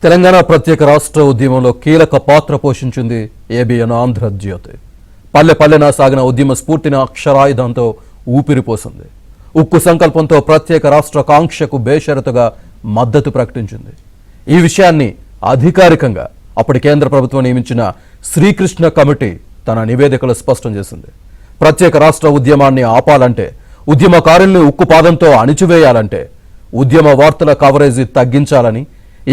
తెలంగాణ ప్రత్యేక రాష్ట్ర ఉద్యమంలో కీలక పాత్ర పోషించింది ఏబిఎన్ ఆంధ్రజ్యోతి. పల్లె పల్లెన సాగిన ఉద్యమ స్ఫూర్తిని అక్షరాయుధంతో ఊపిరిపోసింది. ఉక్కు సంకల్పంతో ప్రత్యేక రాష్ట్ర కాంక్షకు బేషరతుగా మద్దతు ప్రకటించింది. ఈ విషయాన్ని అధికారికంగా అప్పటి కేంద్ర ప్రభుత్వం నియమించిన శ్రీకృష్ణ కమిటీ తన నివేదికలో స్పష్టం చేసింది. ప్రత్యేక రాష్ట్ర ఉద్యమాన్ని ఆపాలంటే, ఉద్యమకారుల్ని ఉక్కుపాదంతో అణిచివేయాలంటే ఉద్యమ వార్తల కవరేజీ తగ్గించాలని,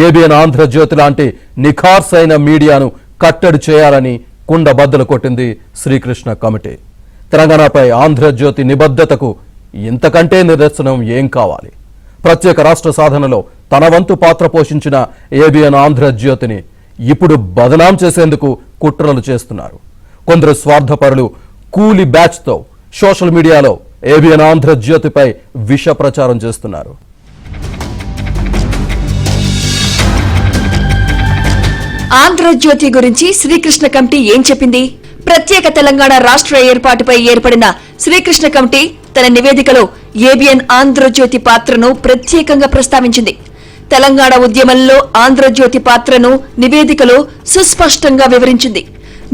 ఏబిఎన్ ఆంధ్రజ్యోతి లాంటి నిఖార్సైన మీడియాను కట్టడి చేయాలని కుండబద్దలు కొట్టింది శ్రీకృష్ణ కమిటీ. తెలంగాణపై ఆంధ్రజ్యోతి నిబద్ధతకు ఇంతకంటే నిదర్శనం ఏం కావాలి? ప్రత్యేక రాష్ట్ర సాధనలో తన వంతు పాత్ర పోషించిన ఏబిఎన్ ఆంధ్రజ్యోతిని ఇప్పుడు బదనాం చేసేందుకు కుట్రలు చేస్తున్నారు. కొందరు స్వార్థపరులు కూలి బ్యాచ్తో సోషల్ మీడియాలో ఏబిఎన్ ఆంధ్రజ్యోతిపై విష ప్రచారం చేస్తున్నారు. ఆంధ్రజ్యోతి గురించి శ్రీకృష్ణ కమిటీ ఏం చెప్పింది? ప్రత్యేక తెలంగాణ రాష్ట్ర ఏర్పాటుపై ఏర్పడిన శ్రీకృష్ణ కమిటీ తన నివేదికలో ఏబిఎన్ ఆంధ్రజ్యోతి పాత్రను ప్రత్యేకంగా ప్రస్తావించింది. తెలంగాణ ఉద్యమంలో ఆంధ్రజ్యోతి పాత్రను నివేదికలో సుస్పష్టంగా వివరించింది.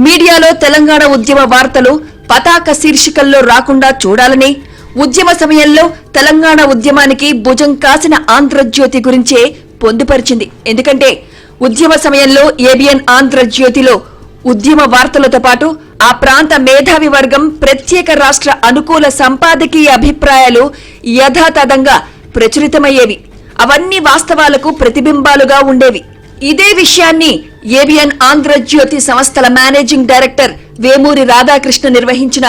మీడియాలో తెలంగాణ ఉద్యమ వార్తలు పతాక శీర్షికల్లో రాకుండా చూడాలని, ఉద్యమ సమయంలో తెలంగాణ ఉద్యమానికి భుజం కాసిన ఆంధ్రజ్యోతి గురించే పొందుపరిచింది. ఎందుకంటే ఉద్యమ సమయంలో ఏబిఎన్ ఆంధ్రజ్యోతిలో ఉద్యమ వార్తలతో పాటు ఆ ప్రాంత మేధావి వర్గం ప్రత్యేక రాష్ట్ర అనుకూల సంపాదకీయ అభిప్రాయాలు యథాతథంగా ప్రచురితమయ్యేవి. అవన్నీ వాస్తవాలకు ప్రతిబింబాలుగా ఉండేవి. ఇదే విషయాన్ని ఏబిఎన్ ఆంధ్రజ్యోతి సంస్థల మేనేజింగ్ డైరెక్టర్ వేమూరి రాధాకృష్ణ నిర్వహించిన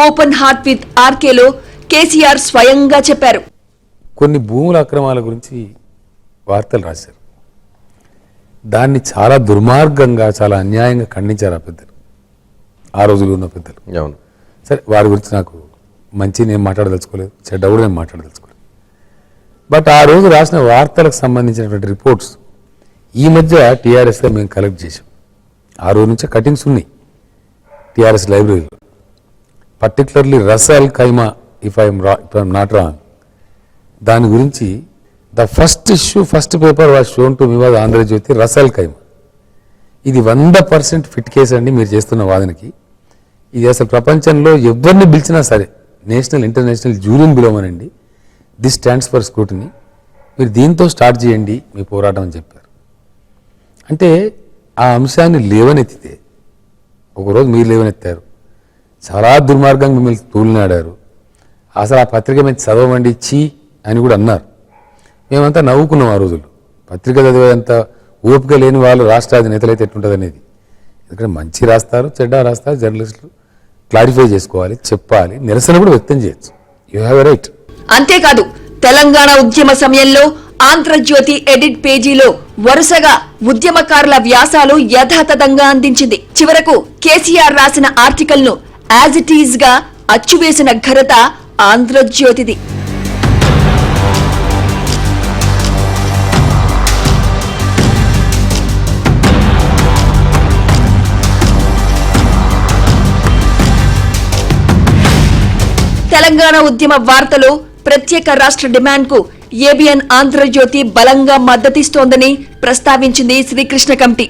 ఓపెన్ హార్ట్ విత్ ఆర్కేలో కేసీఆర్ స్వయంగా చెప్పారు. కొన్ని భూముల అక్రమాల గురించి వార్తలు రాశారు. దాన్ని చాలా దుర్మార్గంగా, చాలా అన్యాయంగా ఖండించారు ఆ పెద్దలు, ఆ రోజులు ఉన్న పెద్దలు. అవును, సరే, వారి గురించి నాకు మంచి నేను మాట్లాడదలుచుకోలేదు, చెడ్డ కూడా నేను మాట్లాడదలుచుకోలేదు. బట్ ఆ రోజు రాసిన వార్తలకు సంబంధించినటువంటి రిపోర్ట్స్ ఈ మధ్య టీఆర్ఎస్లో మేము కలెక్ట్ చేసాం. ఆ రోజు నుంచే కటింగ్స్ ఉన్నాయి టీఆర్ఎస్ లైబ్రరీలో. Particularly Ras al Khaimah, if I'm not wrong, దాని గురించి the first issue, first paper was shown to me was Andhra Jyothi Ras al Khaimah. ఇది 100% ఫిట్ కేసు అండి మీరు చేస్తున్న వాదనకి. ఇది అసలు ప్రపంచంలో ఎవరిని పిలిచినా సరే, నేషనల్ ఇంటర్నేషనల్ జ్యూరీని పిలవమనండి, దిస్ స్టాండ్స్ ఫర్ స్క్రూటినీ, మీరు దీంతో స్టార్ట్ చేయండి మీ పోరాటం అని చెప్పారు. అంటే ఆ అంశాన్ని లేవనెత్తితే, ఒకరోజు మీరు లేవనెత్తారు, చాలా దుర్మార్గంగా మిమ్మల్ని తూలినాడారు. అసలు ఆ పత్రిక మీద చదవమండి చీ అని కూడా అన్నారు. మేమంతా నవ్వుకున్నాం ఆ రోజుల్లో. పత్రిక చదివేంత ఓపిక లేని వాళ్ళు రాష్ట్ర అధినేతలు అయితే ఎట్లుంటుంది అనేది. ఎందుకంటే మంచి రాస్తారు, చెడ్డ రాస్తారు, జర్నలిస్టులు క్లారిఫై చేసుకోవాలి, చెప్పాలి, నిరసన కూడా వ్యక్తం చేయొచ్చు. You have a right. అంతేకాదు, తెలంగాణ ఉద్యమ సమయంలో ఆంధ్రజ్యోతి ఎడిట్ పేజీలో వరుసగా ఉద్యమకారుల వ్యాసాలు యథాతథంగా అందించింది. చివరకు కేసీఆర్ రాసిన ఆర్టికల్ ను యాజ్ ఇట్ ఈజ్ గా అచ్చువేసిన ఘనత ఆంధ్రజ్యోతిది. తెలంగాణ ఉద్యమ వార్తలో ప్రత్యేక రాష్ట్ర డిమాండ్ కు ఏబిఎన్ ఆంధ్రజ్యోతి బలంగా మద్దతిస్తోందని ప్రస్తావించింది శ్రీకృష్ణ కమిటీ.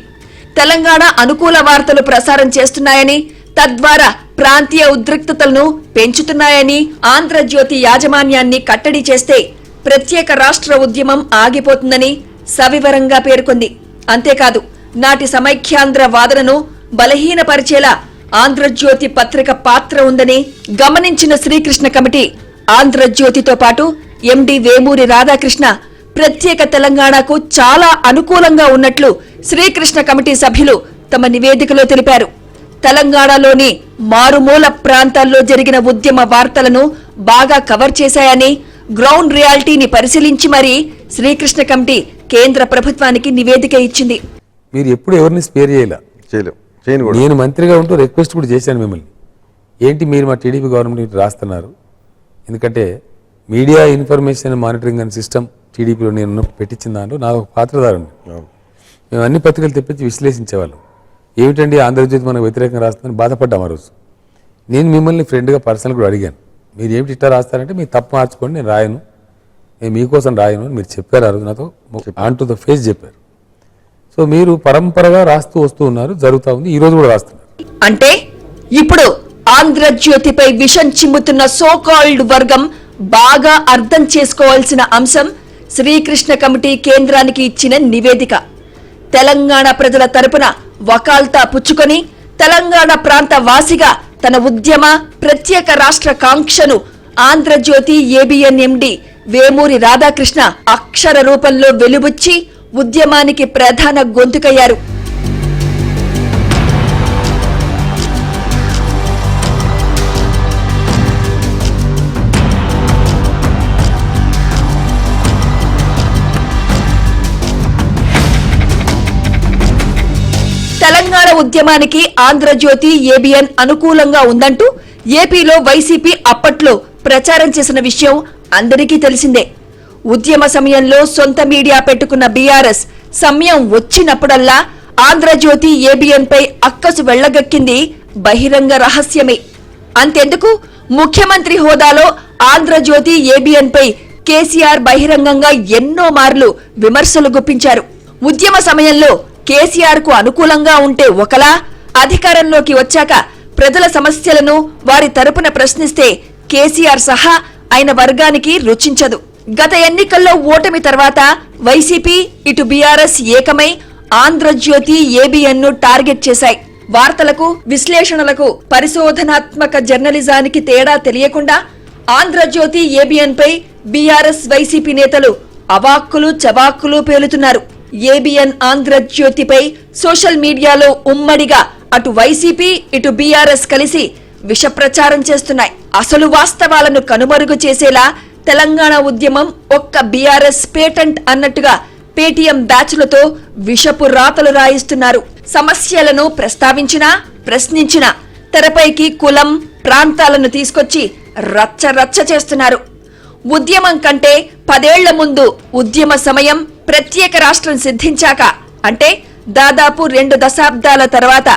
తెలంగాణ అనుకూల వార్తలు ప్రసారం చేస్తున్నాయని, తద్వారా ప్రాంతీయ ఉద్రిక్తతలను పెంచుతున్నాయని, ఆంధ్రజ్యోతి యాజమాన్యాన్ని కట్టడి చేస్తే ప్రత్యేక రాష్ట్ర ఉద్యమం ఆగిపోతుందని సవివరంగా పేర్కొంది. అంతేకాదు, నాటి సమైఖ్యాంధ్ర వాదనను బలహీనపరిచేలా ఆంధ్రజ్యోతి పత్రిక పాత్ర ఉందని గమనించిన శ్రీకృష్ణ కమిటీ ఆంధ్రజ్యోతితో పాటు ఎండి వేమూరి రాధాకృష్ణ ప్రత్యేక తెలంగాణకు చాలా అనుకూలంగా ఉన్నట్లు శ్రీకృష్ణ కమిటీ సభ్యులు తమ నివేదికలో తెలిపారు. తెలంగాణలోని మారుమూల ప్రాంతాల్లో జరిగిన ఉద్యమ వార్తలను బాగా కవర్ చేశాయని, గ్రౌండ్ రియాలిటీని పరిశీలించి మరీ శ్రీకృష్ణ కమిటీ కేంద్ర ప్రభుత్వానికి నివేదిక ఇచ్చింది. మీరు ఎప్పుడు ఎవరిని స్పేర్ చేయలేం. నేను మంత్రిగా ఉంటూ రిక్వెస్ట్ కూడా చేశాను మిమ్మల్ని, ఏంటి మీరు మా టీడీపీ గవర్నమెంట్ రాస్తున్నారు, ఎందుకంటే media information monitoring and system టీడీపీలో నేను పెట్టించిన దాంట్లో నాకు ఒక పాత్రదారుని. మేము అన్ని పత్రికలు తెప్పించి విశ్లేషించేవాళ్ళం. ఏమిటండి ఆంధ్రజ్యోతి మనకు వ్యతిరేకంగా రాస్తుందని బాధపడ్డాం ఆ రోజు. నేను మిమ్మల్ని ఫ్రెండ్గా పర్సనల్ కూడా అడిగాను, మీరు ఏమిటి ఇట్లా రాస్తారంటే మీరు తప్పు మార్చుకోండి, నేను రాయను, నేను మీకోసం రాయను అని మీరు చెప్పారు. ఆ రోజు నాతో ఆన్ టు ద ఫేస్ చెప్పారు. సో మీరు పరంపరగా రాస్తూ వస్తూ ఉన్నారు, జరుగుతూ ఉంది, ఈ రోజు కూడా రాస్తున్నారు. అంటే ఇప్పుడు ఆంధ్రజ్యోతిపై విషం చిమ్ముతున్న సోకాల్డ్ వర్గం బాగా అర్థం చేసుకోవాల్సిన అంశం శ్రీకృష్ణ కమిటీ కేంద్రానికి ఇచ్చిన నివేదిక. తెలంగాణ ప్రజల తరపున వకాల్తా పుచ్చుకొని తెలంగాణ ప్రాంత వాసిగా తన ఉద్యమ ప్రత్యేక రాష్ట్ర కాంక్షను ఆంధ్రజ్యోతి ఏబిఎన్ ఎండి వేమూరి రాధాకృష్ణ అక్షర రూపంలో వెలుబుచ్చి ఉద్యమానికి ప్రధాన గొంతుకయ్యారు. తెలంగాణ ఉద్యమానికి ఆంధ్రజ్యోతి ఏబిఎన్ అనుకూలంగా ఉందంటూ ఏపీలో వైసీపీ అప్పట్లో ప్రచారం చేసిన విషయం అందరికీ తెలిసిందే. ఉద్యమ సమయంలో సొంత మీడియా పెట్టుకున్న బీఆర్ఎస్ సమయం వచ్చినప్పుడల్లా ఆంధ్రజ్యోతి ఏబిఎన్ పై అక్కసు వెళ్లగక్కింది బహిరంగ రహస్యమే. అంతెందుకు, ముఖ్యమంత్రి హోదాలో ఆంధ్రజ్యోతి ఏబిఎన్ పై కేసీఆర్ బహిరంగంగా ఎన్నో మార్లు విమర్శలు గుప్పించారు. ఉద్యమ సమయంలో కేసీఆర్ కు అనుకూలంగా ఉంటే ఒకలా, అధికారంలోకి వచ్చాక ప్రజల సమస్యలను వారి తరపున ప్రశ్నిస్తే కేసీఆర్ సహా ఆయన వర్గానికి రుచించదు. గత ఎన్నికల్లో ఓటమి తర్వాత వైసీపీ ఇటు బీఆర్ఎస్ ఏకమై ఆంధ్రజ్యోతి ఏబిఎన్ ను టార్గెట్ చేశాయి. వార్తలకు, విశ్లేషణలకు, పరిశోధనాత్మక జర్నలిజానికి తేడా తెలియకుండా ఆంధ్రజ్యోతి ఏబిఎన్ పై బీఆర్ఎస్ వైసీపీ నేతలు అవాక్కులు చవాక్కులు పేలుతున్నారు. ఏబిఎన్ ఆంధ్రజ్యోతిపై సోషల్ మీడియాలో ఉమ్మడిగా అటు వైసీపీ ఇటు బీఆర్ఎస్ కలిసి విష ప్రచారం చేస్తున్నాయి. అసలు వాస్తవాలను కనుమరుగు చేసేలా తెలంగాణ ఉద్యమం ఒక్క బీఆర్ఎస్ పేటెంట్ అన్నట్టుగా పేటీఎం బ్యాచ్లతో విషపు రాతలు రాయిస్తున్నారు. సమస్యలను ప్రస్తావించినా ప్రశ్నించినా తెరపైకి కులం, ప్రాంతాలను తీసుకొచ్చి రచ్చ రచ్చ చేస్తున్నారు. ఉద్యమం కంటే 10 ఏళ్ల ముందు ఉద్యమ సమయం, ప్రత్యేక రాష్ట్రం సిద్ధించాక అంటే దాదాపు 2 దశాబ్దాల తర్వాత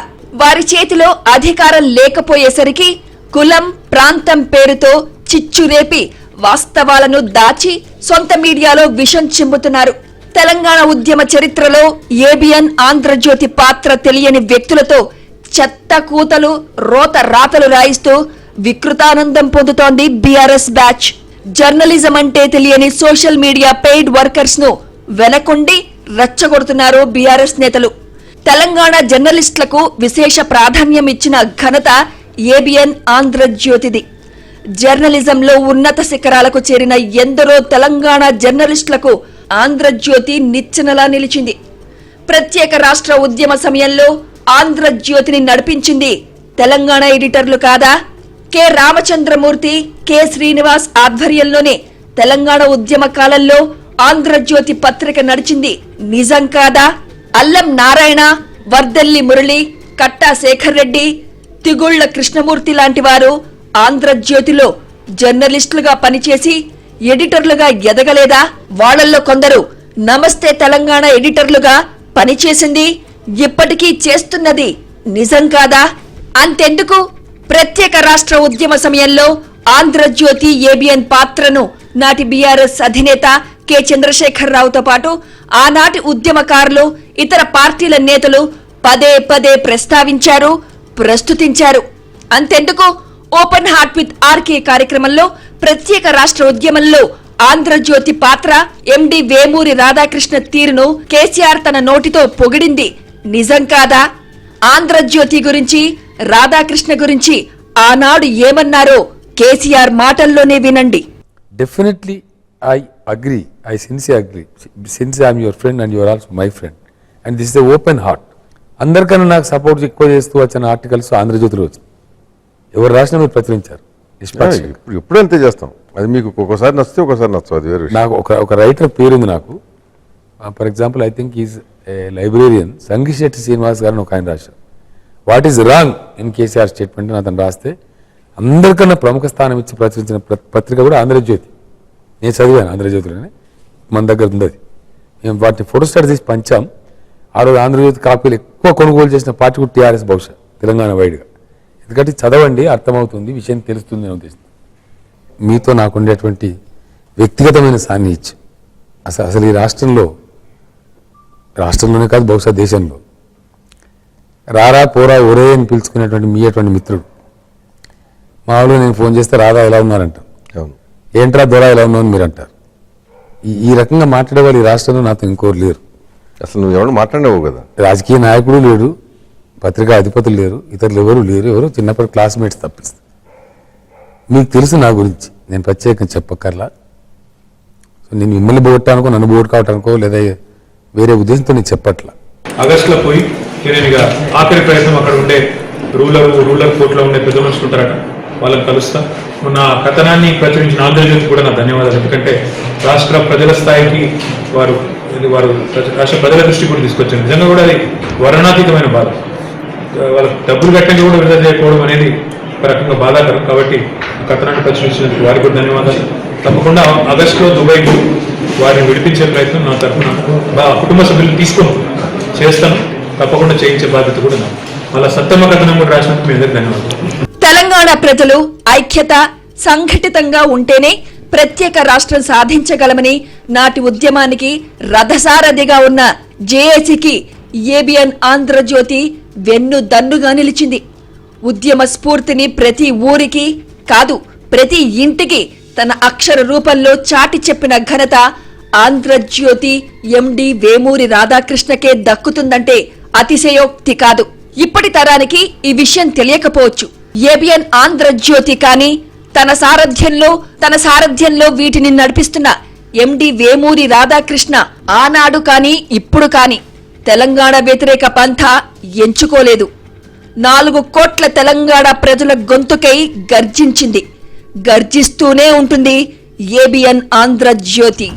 వారి చేతిలో అధికారం లేకపోయేసరికి కులం, ప్రాంతం పేరుతో చిచ్చురేపి వాస్తవాలను దాచి సొంత మీడియాలో విషం చిమ్ముతున్నారు. తెలంగాణ ఉద్యమ చరిత్రలో ఏబిఎన్ ఆంధ్రజ్యోతి పాత్ర తెలియని వ్యక్తులతో చెత్త కూతలు, రోత రాతలు రాయిస్తూ వికృతానందం పొందుతోంది బీఆర్ఎస్ బ్యాచ్. జర్నలిజం అంటే తెలియని సోషల్ మీడియా పెయిడ్ వర్కర్స్ ను వెనకుండి రెచ్చగొడుతున్నారు బీఆర్ఎస్ నేతలు. తెలంగాణ జర్నలిస్టులకు విశేష ప్రాధాన్యం ఇచ్చిన ఘనత ఏబిఎన్ ఆంధ్రజ్యోతిది. జర్నలిజంలో ఉన్నత శిఖరాలకు చేరిన ఎందరో తెలంగాణ జర్నలిస్టులకు ఆంధ్రజ్యోతి నిచ్చెనలా నిలిచింది. ప్రత్యేక రాష్ట్ర ఉద్యమ సమయంలో ఆంధ్రజ్యోతిని నడిపించింది తెలంగాణ ఎడిటర్లు కాదా? కె రామచంద్రమూర్తి, కె శ్రీనివాస్ ఆధ్వర్యంలోనే తెలంగాణ ఉద్యమ కాలంలో ఆంధ్రజ్యోతి పత్రిక నడిచింది నిజం కాదా? అల్లం నారాయణ, వర్దల్లి మురళి, కట్టా శేఖర్ రెడ్డి, తిగుళ్ల కృష్ణమూర్తి లాంటి వారు ఆంధ్రజ్యోతిలో జర్నలిస్టులుగా పనిచేసి ఎడిటర్లుగా ఎదగలేదా? వాళ్లల్లో కొందరు నమస్తే తెలంగాణ ఎడిటర్లుగా పనిచేసింది, ఇప్పటికీ చేస్తున్నది నిజం కాదా? అంతెందుకు, ప్రత్యేక రాష్ట్ర ఉద్యమ సమయంలో ఆంధ్రజ్యోతి ఏబిఎన్ పాత్రను నాటి బీఆర్ఎస్ అధినేత కె చంద్రశేఖర్ రావుతో పాటు ఆనాటి ఉద్యమకారులు, ఇతర పార్టీల నేతలు పదే పదే ప్రస్తావించారు, ప్రస్తుతించారు. అంతెందుకు, ఓపెన్ హార్ట్ విత్ ఆర్కే కార్యక్రమంలో ప్రత్యేక రాష్ట్ర ఉద్యమంలో ఆంధ్రజ్యోతి పాత్ర, ఎండి వేమూరి రాధాకృష్ణ తీరును కేసీఆర్ తన నోటితో పొగిడింది నిజం కాదా? ఆంధ్రజ్యోతి గురించి, రాధాకృష్ణ గురించి ఆనాడు ఏమన్నారో కేసీఆర్ మాటల్లోనే వినండి. Definitely I agree, I sincerely agree, since I'm your friend and your also my friend and this is the open heart. అందరికన్నా నాకు సపోర్ట్ ఎక్కువ చేస్తూ వచ్చిన ఆర్టికల్స్ ఆంధ్రజ్యోతిలో వచ్చింది. ఎవరు రాసినా మీరు ప్రచురించారు. ఇప్పుడు అంతే చేస్తాం. అది మీకు ఒక్కొక్కసారి నచ్చితే ఒకసారి నచ్చదు, అది వేరు. నాకు ఒక రైటర్ పేరుంది నాకు. For example I think is librarian Sangisetti Srinivas గారిని ఒక ఆయన రాశారు. What is wrong in KCR statement అని అతను రాస్తే అందరికన్నా ప్రముఖ స్థానం ఇచ్చి ప్రచురించిన పత్రిక కూడా ఆంధ్రజ్యోతి. నేను చదివాను ఆంధ్రజ్యోతిలోనే, మన దగ్గర ఉంది అది. మేము వాటిని ఫోటో స్టాట్ తీసి పంచాం. ఆ రోజు ఆంధ్రజ్యోతి కాపీలు ఎక్కువ కొనుగోలు చేసిన పార్టీ కూడా టీఆర్ఎస్ బహుశా తెలంగాణ వైడ్గా. ఎందుకంటే చదవండి, అర్థమవుతుంది, విషయం తెలుస్తుంది అని ఉద్దేశం. మీతో నాకు ఉండేటువంటి వ్యక్తిగతమైన సాన్నిహిత్యం అసలు ఈ రాష్ట్రంలో రాష్ట్రంలోనే కాదు బహుశా దేశంలో. రారా పోరా ఒరే అని పిలుచుకునేటువంటి మీ అటువంటి మిత్రుడు. మామూలుగా నేను ఫోన్ చేస్తే రాదా ఎలా ఉన్నారంటారు, అవును. ఏంట్రా దొరా ఎలా ఉన్నావు అని మీరు అంటారు. ఈ రకంగా మాట్లాడే వాళ్ళు ఈ రాష్ట్రంలో నాతో ఇంకోరు లేరు. అసలు నువ్వు ఎవరు మాట్లాడినావు కదా. రాజకీయ నాయకుడు లేడు, పత్రికా అధిపతులు లేరు, ఇతరులు ఎవరు లేరు. ఎవరు చిన్నప్పటి క్లాస్మేట్స్ తప్పిస్తారు. మీకు తెలుసు నా గురించి, నేను ప్రత్యేకంగా చెప్పక్కర్లా. సో నేను మిమ్మల్ని పోగొట్టానుకో, నన్ను పోగొట్టుకోవటానికో లేదా వేరే ఉద్దేశంతో నేను చెప్పట్లా. ఆగస్టులో పోయి నేను ఇక ఆఖరి ప్రయత్నం అక్కడ ఉండే రూరల్ కోర్టులో ఉండే పెద్ద మనుషులు ఉంటారట, వాళ్ళని కలుస్తా. నా కథనాన్ని ప్రచురించిన ఆంధ్రజ్యోతి కూడా నా ధన్యవాదాలు. ఎందుకంటే రాష్ట్ర ప్రజల స్థాయికి వారు రాష్ట్ర ప్రజల దృష్టి కూడా తీసుకొచ్చారు. నిజంగా కూడా అది వర్ణనాతీతమైన బాధ. వాళ్ళకి డబ్బులు కట్టండి కూడా విడుదల చేయకపోవడం అనేది ఒక రకంగా బాధాకరం. కాబట్టి ఆ కథనాన్ని ప్రచురించినందుకు వారికి కూడా ధన్యవాదాలు. తప్పకుండా ఆగస్టులో దుబాయ్కు వారిని విడిపించే ప్రయత్నం నా తరఫున కుటుంబ సభ్యులు తీసుకొని చేస్తాను. తప్పకుండా చేయించే బాధ్యత కూడా నాకు. అలా సత్తమ్మ కథనం కూడా రాసినందుకు మీ అందరికీ ధన్యవాదాలు. తెలంగాణ ప్రజలు ఐక్యత సంఘటితంగా ఉంటేనే ప్రత్యేక రాష్ట్రం సాధించగలమని నాటి ఉద్యమానికి రథసారథిగా ఉన్న జేఏసీకి ఏబిఎన్ ఆంధ్రజ్యోతి వెన్నుదన్నుగా నిలిచింది. ఉద్యమ స్ఫూర్తిని ప్రతి ఊరికి కాదు ప్రతి ఇంటికి తన అక్షర రూపంలో చాటి చెప్పిన ఘనత ఆంధ్రజ్యోతి ఎండి వేమూరి రాధాకృష్ణకే దక్కుతుందంటే అతిశయోక్తి కాదు. ఇప్పటి తరానికి ఈ విషయం తెలియకపోవచ్చు. ఏబిఎన్ ఆంధ్రజ్యోతి కానీ తన సారథ్యంలో వీటిని నడిపిస్తున్న ఎండి వేమూరి రాధాకృష్ణ ఆనాడు కానీ ఇప్పుడు కానీ తెలంగాణ వ్యతిరేక పంథా ఎంచుకోలేదు. 4 కోట్ల తెలంగాణ ప్రజల గొంతుకై గర్జించింది. గర్జిస్తూనే ఉంటుంది ఏబిఎన్ ఆంధ్రజ్యోతి.